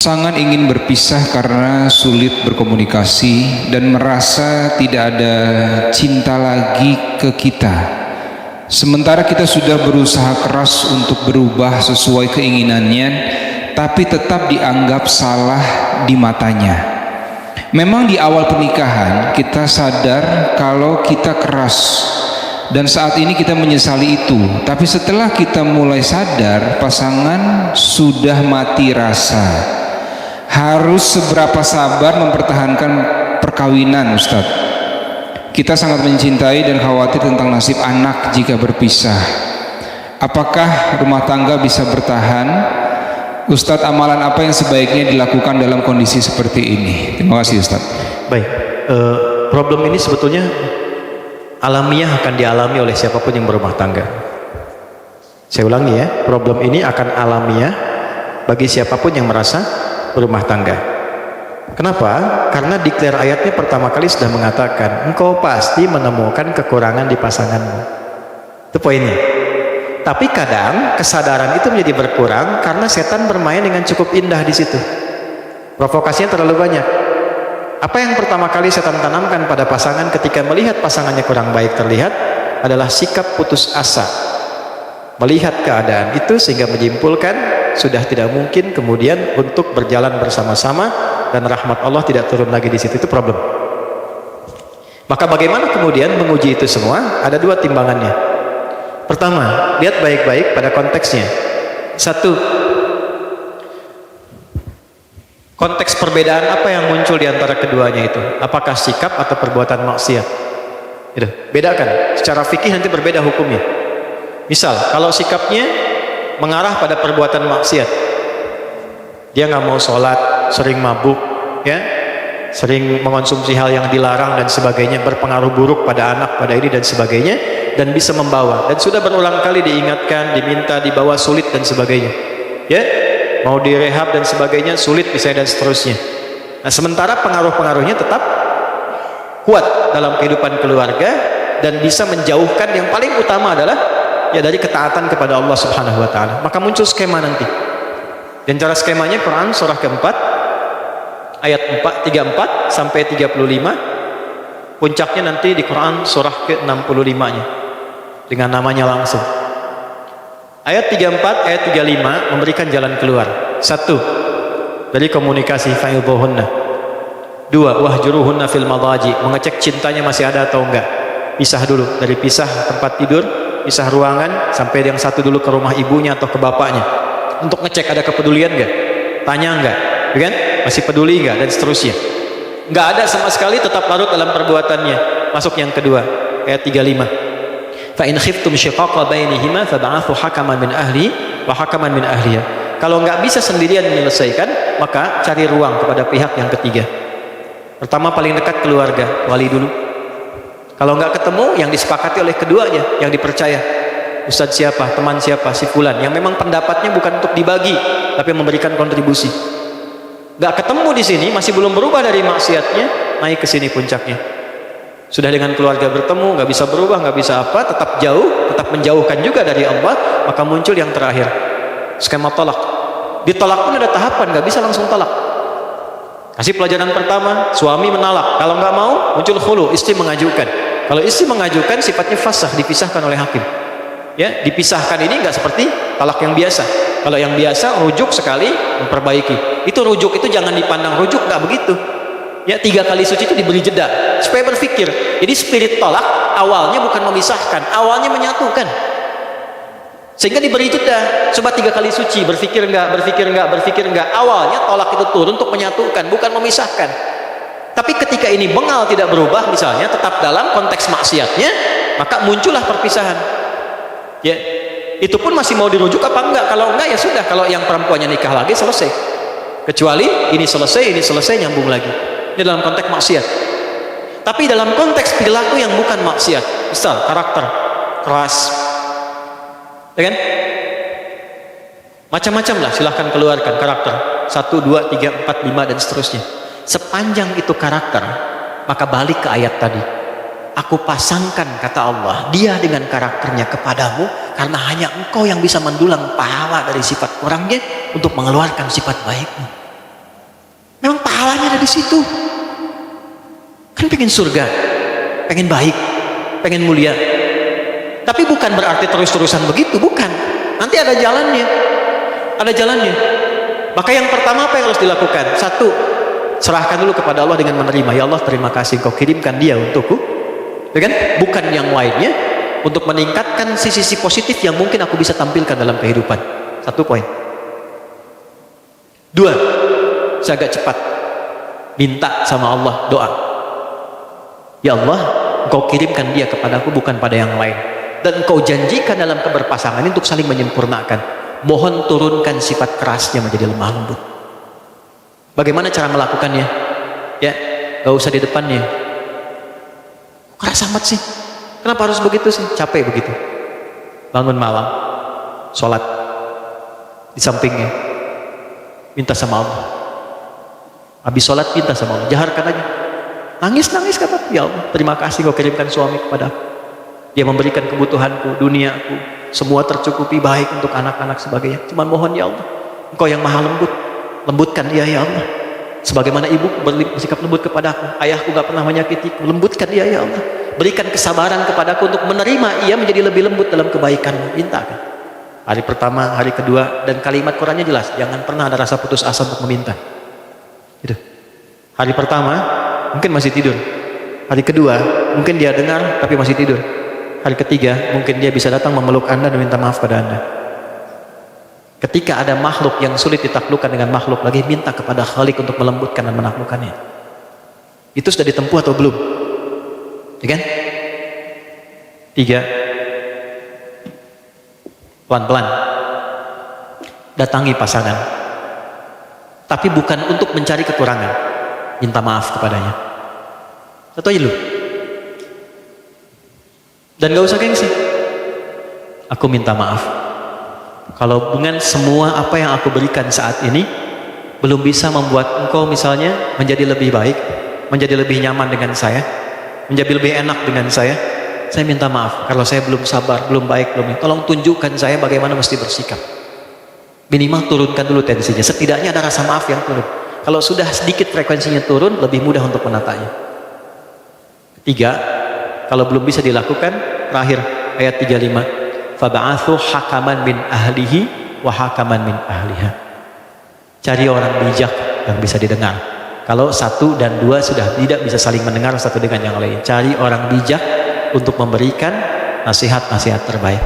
Pasangan ingin berpisah karena sulit berkomunikasi dan merasa tidak ada cinta lagi ke kita. Sementara kita sudah berusaha keras untuk berubah sesuai keinginannya, tapi tetap dianggap salah di matanya. Memang di awal pernikahan kita sadar kalau kita keras, dan saat ini kita menyesali itu. Tapi setelah kita mulai sadar, pasangan sudah mati rasa. Harus seberapa sabar mempertahankan perkawinan, Ustadz? Kita sangat mencintai dan khawatir tentang nasib anak jika berpisah. Apakah rumah tangga bisa bertahan? Ustadz, amalan apa yang sebaiknya dilakukan dalam kondisi seperti ini? Terima kasih, Ustadz. Baik, problem ini sebetulnya alamiah akan dialami oleh siapapun yang berumah tangga. Saya ulangi ya, problem ini akan alamiah bagi siapapun yang merasa berumah tangga. Kenapa? Karena declare ayatnya pertama kali sudah mengatakan engkau pasti menemukan kekurangan di pasanganmu. Itu poinnya. Tapi kadang kesadaran itu menjadi berkurang karena setan bermain dengan cukup indah di situ. Provokasinya terlalu banyak. Apa yang pertama kali setan tanamkan pada pasangan ketika melihat pasangannya kurang baik terlihat adalah sikap putus asa. Melihat keadaan itu sehingga menyimpulkan sudah tidak mungkin kemudian untuk berjalan bersama-sama dan rahmat Allah tidak turun lagi di situ. Itu problem. Maka bagaimana kemudian menguji itu semua? Ada dua timbangannya. Pertama, lihat baik-baik pada konteksnya. Satu, konteks perbedaan apa yang muncul di antara keduanya itu? Apakah sikap atau perbuatan maksiat? Itu. Bedakan. Secara fikih nanti berbeda hukumnya. Misal, kalau sikapnya mengarah pada perbuatan maksiat, dia nggak mau sholat, sering mabuk, ya, sering mengonsumsi hal yang dilarang dan sebagainya, berpengaruh buruk pada anak, pada ini dan sebagainya, dan bisa membawa, dan sudah berulang kali diingatkan, diminta, dibawa, sulit dan sebagainya, ya, mau direhab dan sebagainya, sulit misalnya dan seterusnya. Nah, sementara pengaruh-pengaruhnya tetap kuat dalam kehidupan keluarga dan bisa menjauhkan. Yang paling utama adalah ya dari ketaatan kepada Allah Subhanahu wa taala. Maka muncul skema nanti. Dan cara skemanya Quran surah keempat ayat 34 sampai 35. Puncaknya nanti di Quran surah ke-65-nya dengan namanya langsung. Ayat 34 ayat 35 memberikan jalan keluar. Satu, dari komunikasi fa'idhuhunna. Dua, wahjuruhunna fil madaji, mengecek cintanya masih ada atau enggak. Pisah dulu, dari pisah tempat tidur, pisah ruangan, sampai yang satu dulu ke rumah ibunya atau ke bapaknya untuk ngecek ada kepedulian enggak, tanya enggak, kan? Masih peduli enggak, dan seterusnya. Enggak ada sama sekali, tetap larut dalam perbuatannya. Masuk yang kedua, ayat 35. Fa in khiftum shiqaqa bainihima fab'athu hakaman min ahli wa hakaman min ahliha. Kalau enggak bisa sendirian menyelesaikan, maka cari ruang kepada pihak yang ketiga. Pertama paling dekat keluarga, wali dulu. Kalau nggak ketemu, yang disepakati oleh keduanya, yang dipercaya, ustadz siapa, teman siapa, si fulan, yang memang pendapatnya bukan untuk dibagi, tapi memberikan kontribusi. Nggak ketemu di sini, masih belum berubah dari maksiatnya, naik ke sini puncaknya. Sudah dengan keluarga bertemu, nggak bisa berubah, nggak bisa apa, tetap jauh, tetap menjauhkan juga dari Allah, maka muncul yang terakhir, skema tolak. Ditolak pun ada tahapan, nggak bisa langsung tolak. Kasih pelajaran pertama, suami menolak. Kalau nggak mau, muncul khulu, istri mengajukan. Kalau istri mengajukan, sifatnya fasah, dipisahkan oleh hakim. Ya, dipisahkan ini nggak seperti talak yang biasa. Kalau yang biasa, rujuk sekali, memperbaiki. Itu rujuk itu jangan dipandang rujuk, nggak begitu. Ya, 3 kali suci itu diberi jeda supaya berpikir. Jadi spirit tolak awalnya bukan memisahkan, awalnya menyatukan. Sehingga diberi jeda, coba 3 kali suci, berpikir enggak, berpikir enggak, berpikir enggak. Awalnya tolak itu turun untuk menyatukan, bukan memisahkan. Tapi ketika ini bengal tidak berubah, misalnya tetap dalam konteks maksiatnya, maka muncullah perpisahan. Ya, itu pun masih mau dirujuk apa enggak? Kalau enggak ya sudah, kalau yang perempuannya nikah lagi selesai. Kecuali ini selesai nyambung lagi. Ini dalam konteks maksiat. Tapi dalam konteks perilaku yang bukan maksiat, misal karakter keras, ya kan? Macam-macam lah, silahkan keluarkan karakter 1, 2, 3, 4, 5 dan seterusnya. Sepanjang itu karakter, maka balik ke ayat tadi. Aku pasangkan, kata Allah, dia dengan karakternya kepadamu, karena hanya engkau yang bisa mendulang pahala dari sifat kurangnya untuk mengeluarkan sifat baikmu. Pahalanya ada di situ. Kan pengen surga, pengen baik, pengen mulia. Tapi bukan berarti terus-terusan begitu, bukan. Nanti ada jalannya. Ada jalannya. Maka yang pertama apa yang harus dilakukan? Satu, serahkan dulu kepada Allah dengan menerima. Ya Allah, terima kasih Kau kirimkan dia untukku. Ya kan? Bukan yang lainnya, untuk meningkatkan sisi-sisi positif yang mungkin aku bisa tampilkan dalam kehidupan. Satu poin. Dua, saya agak cepat minta sama Allah, doa. Ya Allah, Kau kirimkan dia kepadaku, bukan pada yang lain. Dan Kau janjikan dalam keberpasangan untuk saling menyempurnakan. Mohon turunkan sifat kerasnya menjadi lemah lembut. Bagaimana cara melakukannya? Ya, gak usah di depannya. Keras amat sih. Kenapa harus begitu sih? Capek begitu. Bangun malam, sholat di sampingnya, minta sama Allah. Habis sholat minta sama Allah, jaharkan aja. Nangis kata, ya Allah, terima kasih Kau kirimkan suami kepada aku. Dia memberikan kebutuhanku, duniaku, semua tercukupi, baik untuk anak-anak sebagainya. Cuman mohon ya Allah, Engkau yang maha lembut, lembutkan dia ya Allah. Sebagaimana ibu bersikap lembut kepadaku, ayahku gak pernah menyakitiku, lembutkan dia ya Allah. Berikan kesabaran kepadaku untuk menerima ia menjadi lebih lembut dalam kebaikan. Minta kan? Hari pertama, hari kedua, dan kalimat Qurannya jelas, jangan pernah ada rasa putus asa untuk meminta. Gitu. Hari pertama mungkin masih tidur, hari kedua mungkin dia dengar tapi masih tidur, hari ketiga mungkin dia bisa datang memeluk Anda dan minta maaf pada Anda. Ketika ada makhluk yang sulit ditaklukkan dengan makhluk lagi, minta kepada Khalik untuk melembutkan dan menaklukkannya. Itu sudah ditempuh atau belum? Ya kan? Tiga, pelan-pelan datangi pasangan, tapi bukan untuk mencari kekurangan, minta maaf kepadanya. Satu aja dulu. Dan gak usah gengsi. Aku minta maaf kalau dengan semua apa yang aku berikan saat ini belum bisa membuat engkau misalnya menjadi lebih baik, menjadi lebih nyaman dengan saya, menjadi lebih enak dengan saya minta maaf kalau saya belum sabar, belum baik, belum. Tolong tunjukkan saya bagaimana mesti bersikap. Minimal turunkan dulu tensinya, setidaknya ada rasa maaf yang turun. Kalau sudah sedikit frekuensinya turun, lebih mudah untuk menatanya. Ketiga, kalau belum bisa dilakukan, terakhir ayat 35, fab'athu hakaman min ahlihi wa hakaman min ahliha. Cari orang bijak yang bisa didengar. Kalau satu dan dua sudah tidak bisa saling mendengar satu dengan yang lain, cari orang bijak untuk memberikan nasihat-nasihat terbaik.